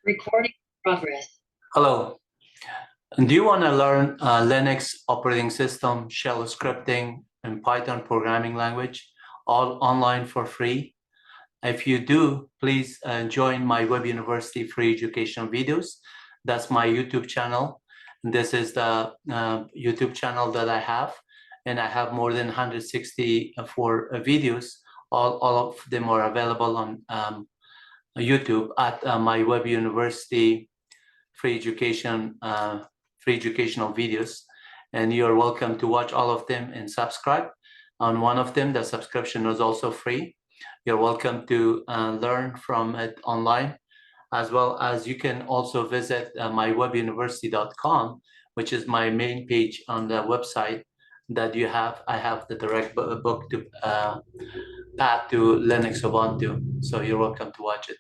Recording progress. Hello. Do you want to learn Linux operating system, shell scripting, and Python programming language, all online for free? If you do, please join my MyWebUniversity free educational videos. That's my YouTube channel. This is the YouTube channel that I have, and I have more than 164 videos. All of them are available on YouTube at MyWebUniversity free educational videos, and you're welcome to watch all of them and subscribe. On one of them, the subscription is also free. You're welcome to learn from it online, as well as you can also visit mywebuniversity.com, which is my main page on the website that you have. I have the direct book to path to Linux Ubuntu, so you're welcome to watch it.